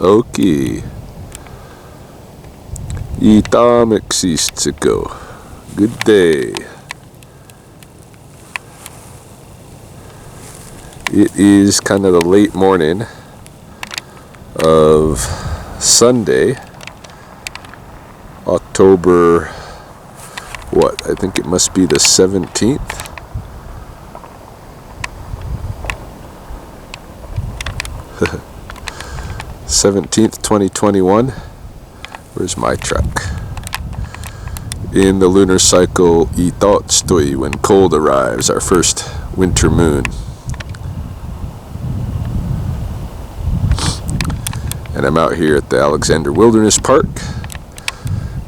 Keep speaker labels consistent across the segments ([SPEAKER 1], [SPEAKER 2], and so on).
[SPEAKER 1] Okay. Ita Mexico. Good day. It is kind of the late morning of Sunday, October, I think it must be the 17th. '17th, 2021. Where's my truck? In the lunar cycle Itotstoi, when cold arrives, our first winter moon. And I'm out here at the Alexander Wilderness Park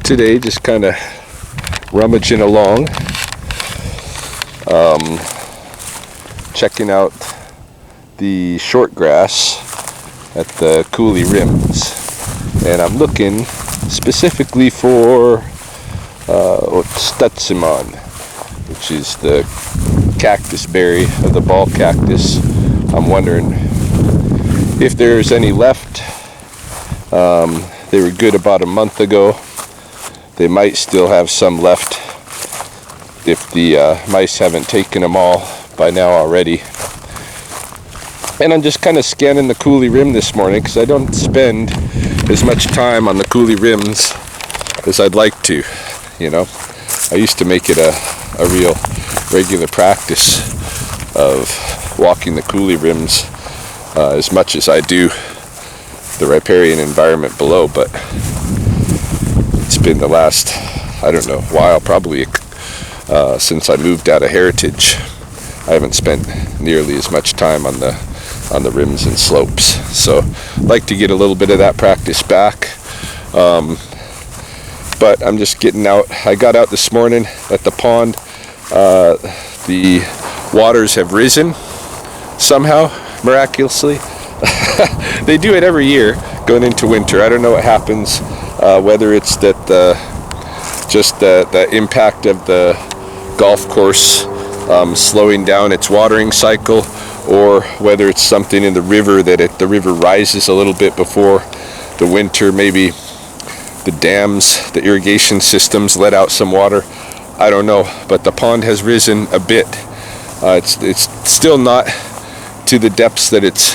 [SPEAKER 1] today, just kind of rummaging along, checking out the short grass at the coulee rims, and I'm looking specifically for Otstatsimon, which is the cactus berry of the ball cactus. I'm wondering if there's any left. They were good about a month ago. They might still have some left if the mice haven't taken them all by now already. And I'm just kind of scanning the coulee rim this morning because I don't spend as much time on the coulee rims as I'd like to. You know, I used to make it a real regular practice of walking the coulee rims as much as I do the riparian environment below, but it's been the last, I don't know, while, probably since I moved out of Heritage. I haven't spent nearly as much time on the rims and slopes, so I'd like to get a little bit of that practice back. But I'm just getting out. I got out this morning at the pond. The waters have risen somehow, miraculously. They do it every year going into winter. I don't know what happens, whether it's that just the impact of the golf course slowing down its watering cycle, or whether it's something in the river that the river rises a little bit before the winter. Maybe the dams, the irrigation systems let out some water. I don't know, but the pond has risen a bit. It's still not to the depths that it's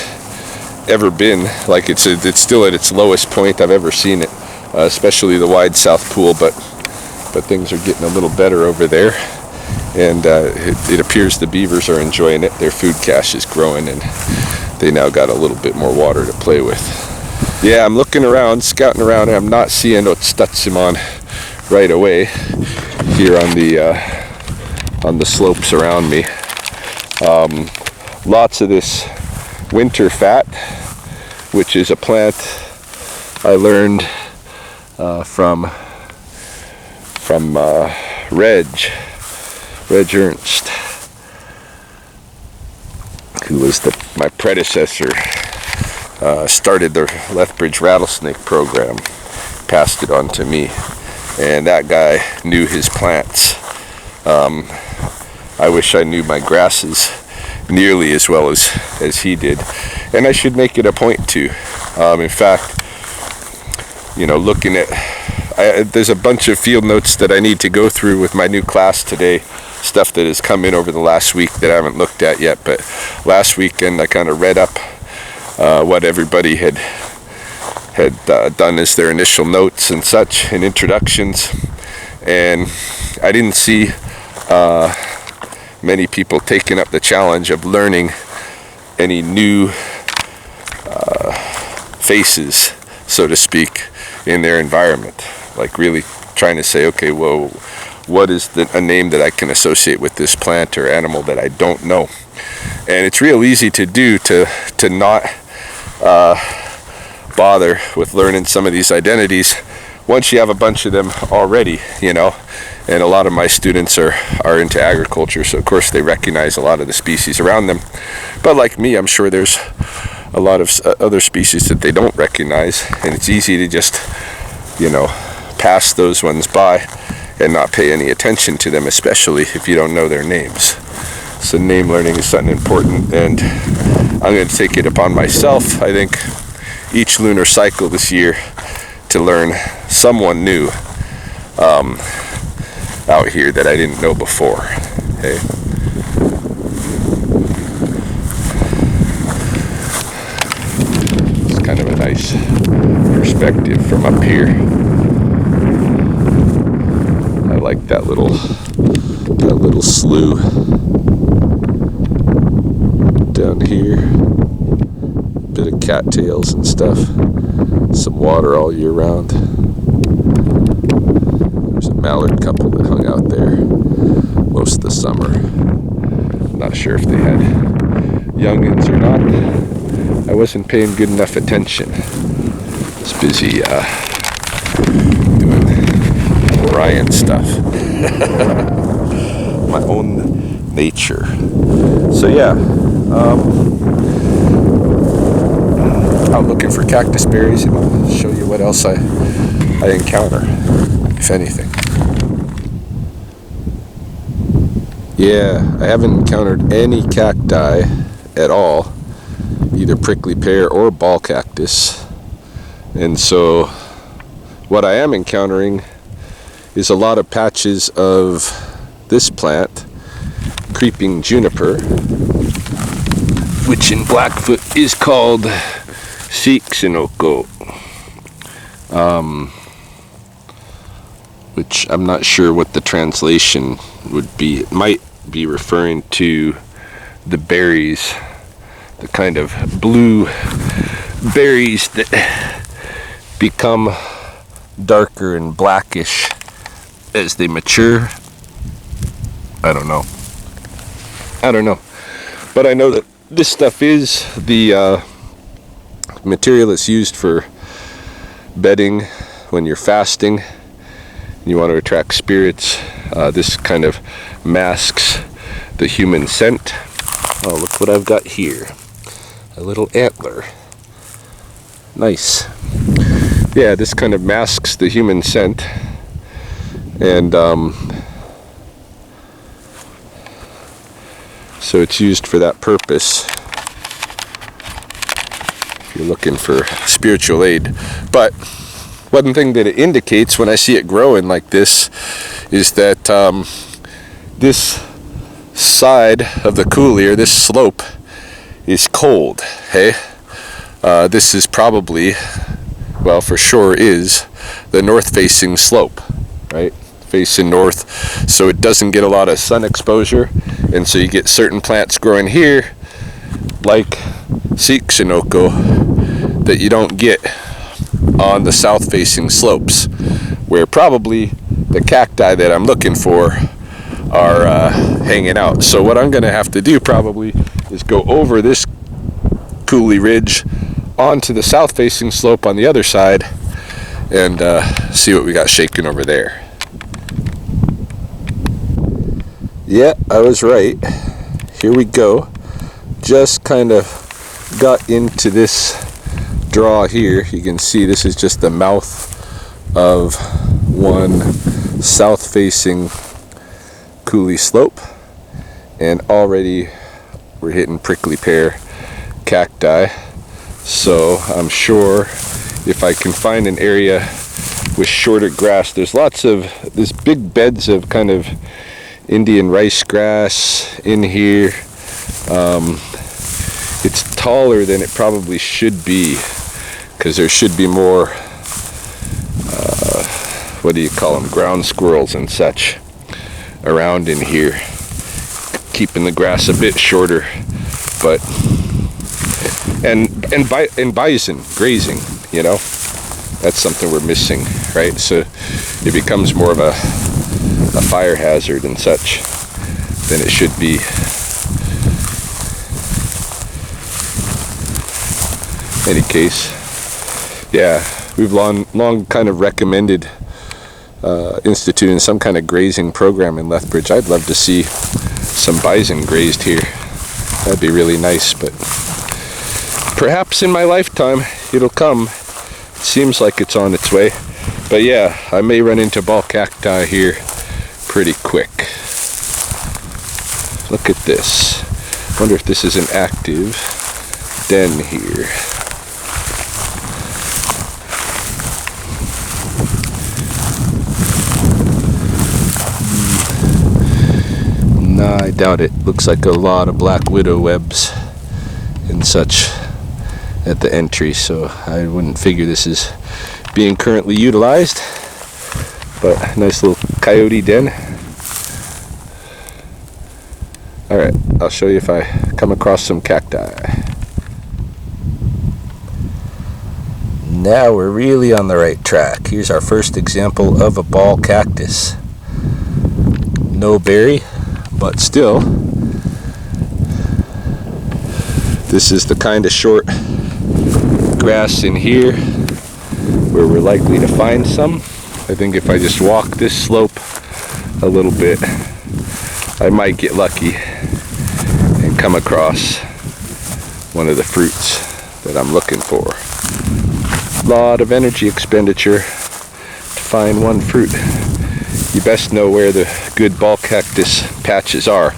[SPEAKER 1] ever been. Like it's still at its lowest point I've ever seen it, especially the wide south pool, but things are getting a little better over there, and it appears the beavers are enjoying it. Their food cache is growing, and they now got a little bit more water to play with. Yeah, I'm looking around, scouting around, and I'm not seeing Otstatsimon right away here on the slopes around me. Lots of this winter fat, which is a plant I learned from Reg Ernst, who was my predecessor. Started the Lethbridge rattlesnake program, passed it on to me, and that guy knew his plants. I wish I knew my grasses nearly as well as he did, and I should make it a point to. In fact, you know, looking at, there's a bunch of field notes that I need to go through with my new class today, stuff that has come in over the last week that I haven't looked at yet. But last weekend I kind of read up what everybody had done as their initial notes and such, and introductions, and I didn't see many people taking up the challenge of learning any new faces, so to speak, in their environment. Like really trying to say, okay, well, what is a name that I can associate with this plant or animal that I don't know? And it's real easy to do to not bother with learning some of these identities once you have a bunch of them already, you know. And a lot of my students are into agriculture, so of course they recognize a lot of the species around them. But like me, I'm sure there's a lot of other species that they don't recognize, and it's easy to just, you know, pass those ones by and not pay any attention to them, especially if you don't know their names. So name learning is something important, and I'm going to take it upon myself, I think, each lunar cycle this year to learn someone new out here that I didn't know before. Hey. It's kind of a nice perspective from up here. I like that little slough down here. Bit of cattails and stuff. Some water all year round. There's a mallard couple that hung out there most of the summer. Not sure if they had youngins or not. I wasn't paying good enough attention. I was busy doing Orion stuff. My own nature. So yeah, out looking for cactus berries, and I'll show you what else I encounter, if anything. Yeah, I haven't encountered any cacti at all, either prickly pear or ball cactus. And so what I am encountering is a lot of patches of this plant, creeping juniper, which in Blackfoot is called Sixinoko, which I'm not sure what the translation would be. It might be referring to the berries, the kind of blue berries that become darker and blackish as they mature. I don't know. But I know that this stuff is the material that's used for bedding when you're fasting and you want to attract spirits. This kind of masks the human scent. Oh, look what I've got here. A little antler. Nice. Yeah, this kind of masks the human scent. And so it's used for that purpose if you're looking for spiritual aid. But one thing that it indicates when I see it growing like this is that this side of the coulee, or this slope, is cold. Hey, this is probably, well, for sure is the north-facing slope, right? Facing north, so it doesn't get a lot of sun exposure, and so you get certain plants growing here, like Sixinoko, that you don't get on the south-facing slopes, where probably the cacti that I'm looking for are hanging out. So what I'm going to have to do probably is go over this coulee ridge onto the south-facing slope on the other side and see what we got shaking over there. Yeah, I was right. Here we go. Just kind of got into this draw here. You can see this is just the mouth of one south-facing coulee slope, and already we're hitting prickly pear cacti. So I'm sure if I can find an area with shorter grass, there's big beds of kind of Indian rice grass in here. It's taller than it probably should be, because there should be more what do you call them, ground squirrels and such around in here, keeping the grass a bit shorter. But and bison grazing, you know, that's something we're missing, right? So it becomes more of a fire hazard and such than it should be. Any case, yeah, we've long kind of recommended instituting some kind of grazing program in Lethbridge. I'd love to see some bison grazed here. That'd be really nice, but perhaps in my lifetime it'll come. It seems like it's on its way. But yeah, I may run into ball cacti here pretty quick. Look at this. Wonder if this is an active den here. doubt it. Looks like a lot of black widow webs and such at the entry, so I wouldn't figure this is being currently utilized. But nice little coyote den. Alright, I'll show you if I come across some cacti. Now we're really on the right track. Here's our first example of a ball cactus. No berry, but still, this is the kind of short grass in here where we're likely to find some. I think if I just walk this slope a little bit, I might get lucky and come across one of the fruits that I'm looking for. Lot of energy expenditure to find one fruit. You best know where the good ball cactus patches are.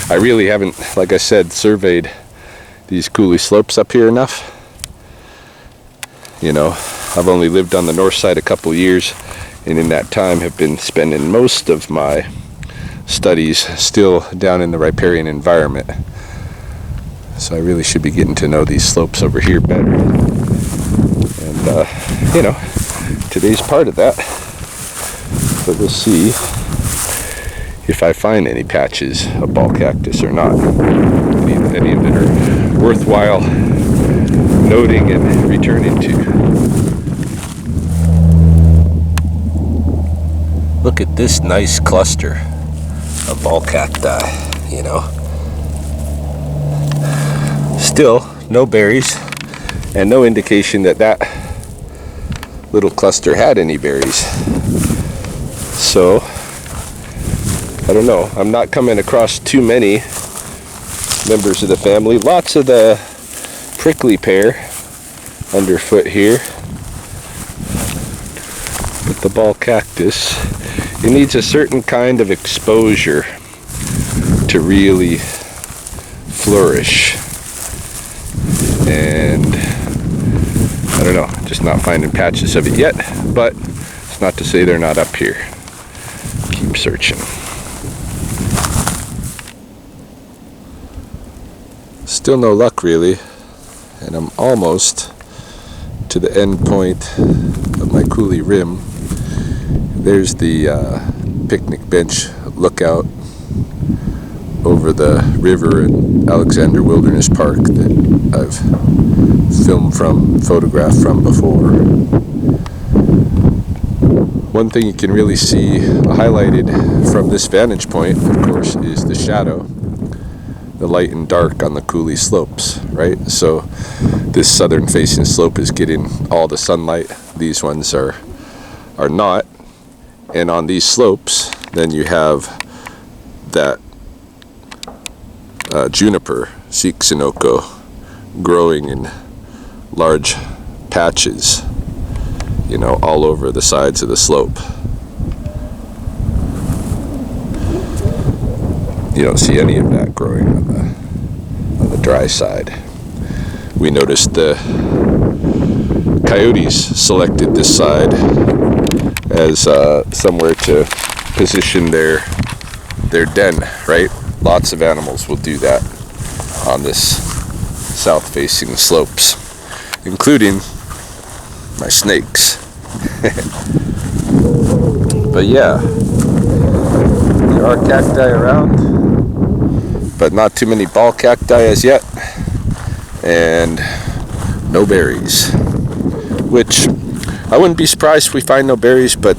[SPEAKER 1] I really haven't, like I said, surveyed these coulee slopes up here enough. You know, I've only lived on the north side a couple years, and in that time have been spending most of my studies still down in the riparian environment. So I really should be getting to know these slopes over here better. And, you know, today's part of that. But we'll see if I find any patches of ball cactus or not. Any of that are worthwhile noting and returning to. Look at this nice cluster of ball cacti, you know. Still, no berries, and no indication that that little cluster had any berries. So, I don't know. I'm not coming across too many members of the family. Lots of the prickly pear underfoot here. But the ball cactus, it needs a certain kind of exposure to really flourish. And I don't know, just not finding patches of it yet, but it's not to say they're not up here. Keep searching. Still no luck really, and I'm almost to the end point of my coulee rim. There's the picnic bench lookout over the river in Alexander Wilderness Park that I've photographed from before. One thing you can really see highlighted from this vantage point, of course, is the shadow, the light and dark on the coulee slopes, right? So this southern facing slope is getting all the sunlight. These ones are not. And on these slopes, then you have that juniper, Siksinoko, growing in large patches, you know, all over the sides of the slope. You don't see any of that growing on the dry side. We noticed the coyotes selected this side as somewhere to position their den, right? Lots of animals will do that on this south-facing slopes, including my snakes. But yeah, there are cacti around, but not too many ball cacti as yet, and no berries, which I wouldn't be surprised if we find no berries, but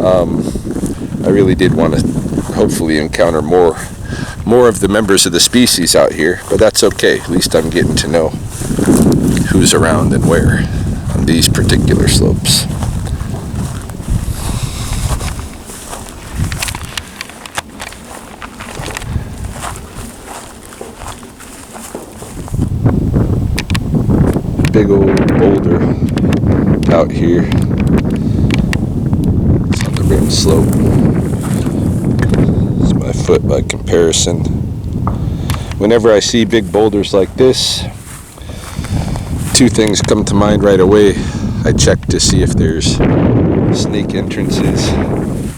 [SPEAKER 1] I really did want to hopefully encounter more of the members of the species out here, but that's okay. At least I'm getting to know who's around and where on these particular slopes. Big old boulder out here. It's on the rim slope. It's my foot by comparison. Whenever I see big boulders like this, two things come to mind right away. I check to see if there's snake entrances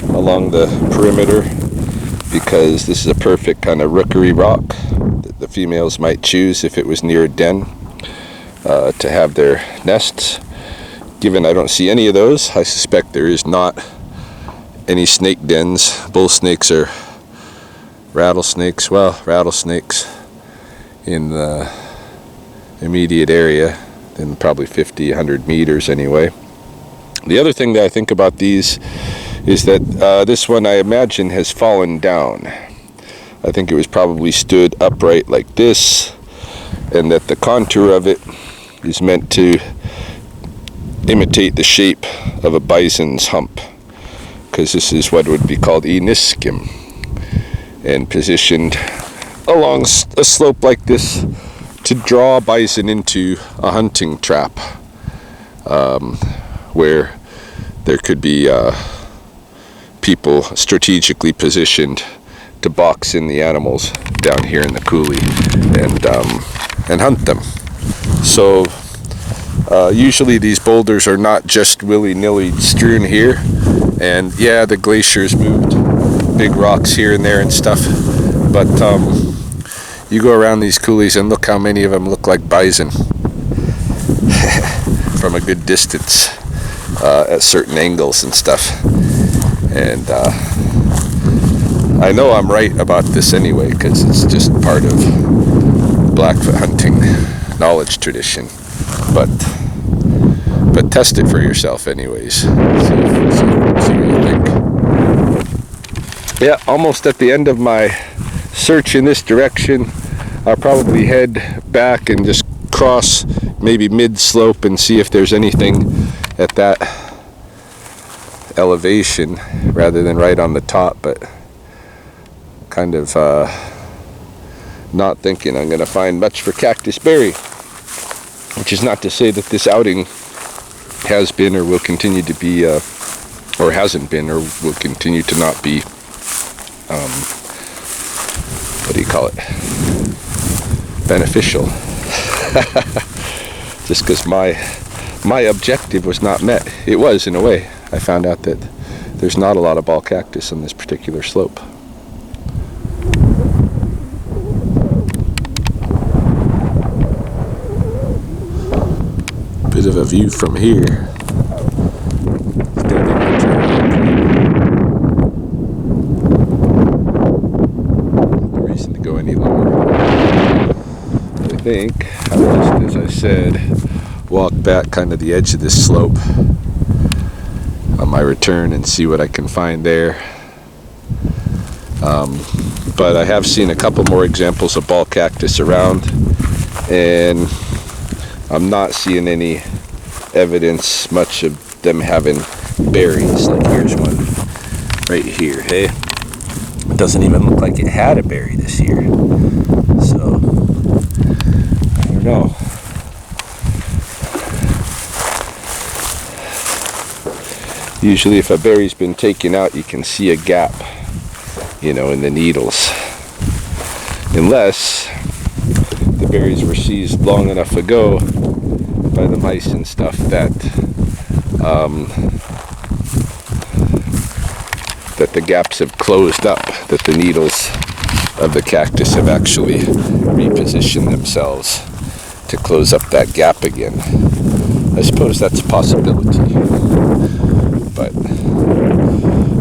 [SPEAKER 1] along the perimeter because this is a perfect kind of rookery rock that the females might choose if it was near a den to have their nests. Given I don't see any of those, I suspect there is not any snake dens. Bull snakes or rattlesnakes, well, rattlesnakes in the immediate area, in probably 50, 100 meters anyway. The other thing that I think about these is that this one, I imagine, has fallen down. I think it was probably stood upright like this, and that the contour of it is meant to imitate the shape of a bison's hump, because this is what would be called Eniskim, and positioned along a slope like this to draw bison into a hunting trap, where there could be people strategically positioned to box in the animals down here in the coulee and hunt them. So usually these boulders are not just willy-nilly strewn here, and yeah, the glaciers moved big rocks here and there and stuff, but you go around these coulees and look how many of them look like bison from a good distance at certain angles and stuff. And I know I'm right about this anyway, because it's just part of Blackfoot hunting knowledge tradition. But test it for yourself anyways. See what you think. Yeah, almost at the end of my search in this direction. I'll probably head back and just cross maybe mid-slope and see if there's anything at that elevation rather than right on the top, but kind of not thinking I'm going to find much for cactus berry, which is not to say that this outing has been or will continue to be, or hasn't been or will continue to not be, what do you call it, beneficial. Just because my objective was not met. It was, in a way. I found out that there's not a lot of ball cactus on this particular slope. Bit of a view from here. No reason to go any lower. I think I'll just, as I said, walk back kind of the edge of this slope on my return and see what I can find there. But I have seen a couple more examples of ball cactus around, and I'm not seeing any evidence much of them having berries. Like here's one right here. Hey, it doesn't even look like it had a berry this year. So I don't know. Usually if a berry's been taken out, you can see a gap, you know, in the needles. Unless the berries were seized long enough ago by the mice and stuff that that the gaps have closed up, that the needles of the cactus have actually repositioned themselves to close up that gap again. I suppose that's a possibility. But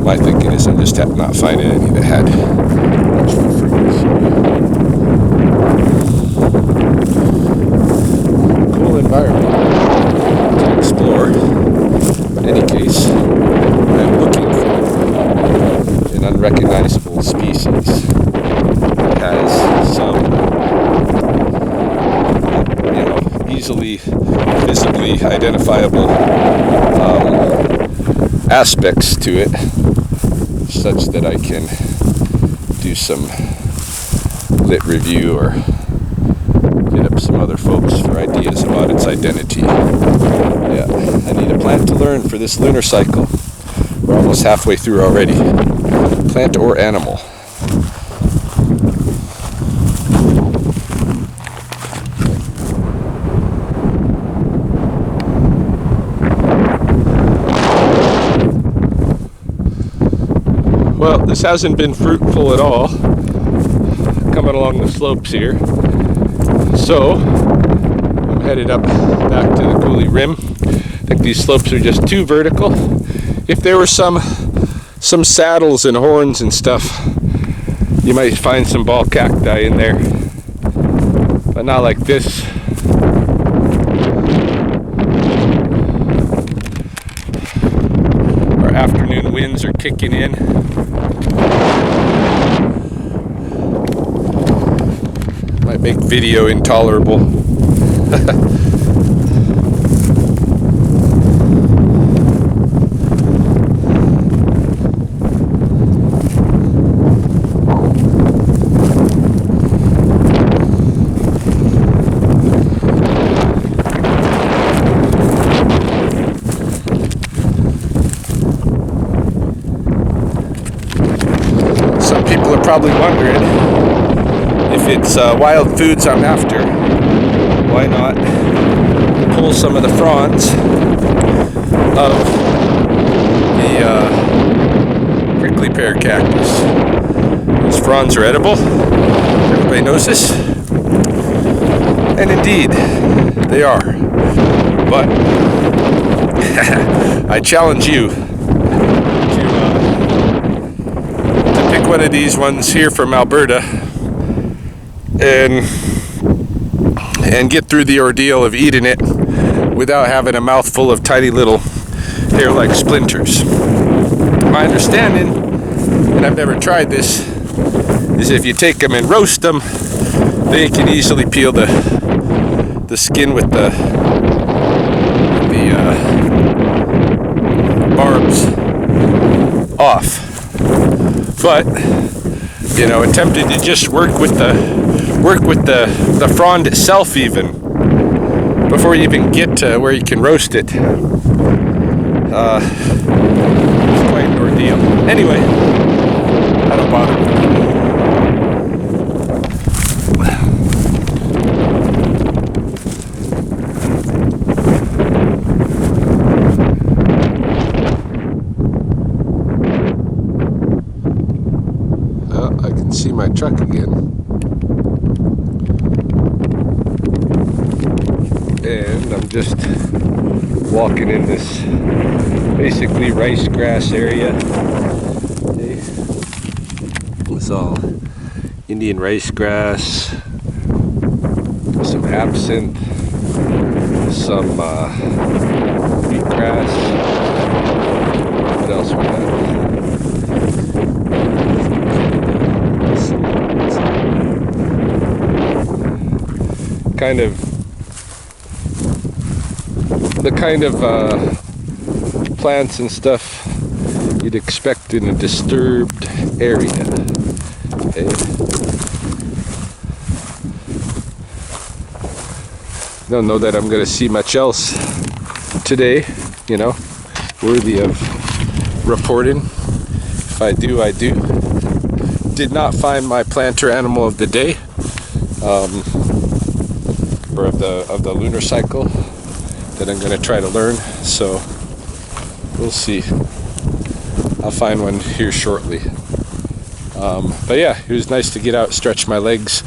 [SPEAKER 1] my thinking is I just have not finding any that had much fruit. Cool environment to explore. In any case, I'm looking for an unrecognizable species that has some, easily, visibly identifiable aspects to it, such that I can do some lit review or hit up some other folks for ideas about its identity. Yeah, I need a plant to learn for this lunar cycle. We're almost halfway through already. Plant or animal. Well, this hasn't been fruitful at all, coming along the slopes here. So I'm headed up back to the coulee rim. I think these slopes are just too vertical. If there were some saddles and horns and stuff, you might find some ball cacti in there, but not like this. Our afternoon winds are kicking in. Might make video intolerable. Some people are probably wondering if it's wild foods I'm after. Why not pull some of the fronds of the prickly pear cactus? Those fronds are edible. Everybody knows this. And indeed, they are. But I challenge you to pick one of these ones here from Alberta and get through the ordeal of eating it without having a mouthful of tiny little hair-like splinters. My understanding, and I've never tried this, is if you take them and roast them, then you can easily peel the skin with the barbs off. But you know, attempted to just work with the frond itself even before you even get to where you can roast it. It's quite an ordeal. Anyway, I don't bother. I can see my truck again. And I'm just walking in this basically rice grass area. Okay. It's all Indian rice grass, some absinthe, some wheatgrass. What else we got? The kind of plants and stuff you'd expect in a disturbed area. Okay. Don't know that I'm going to see much else today, you know, worthy of reporting. If I do, I do. Did not find my planter animal of the day. Or of the lunar cycle that I'm going to try to learn, so we'll see. I'll find one here shortly. But yeah, it was nice to get out, stretch my legs,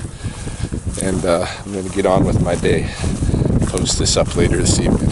[SPEAKER 1] and I'm going to get on with my day. Post this up later this evening.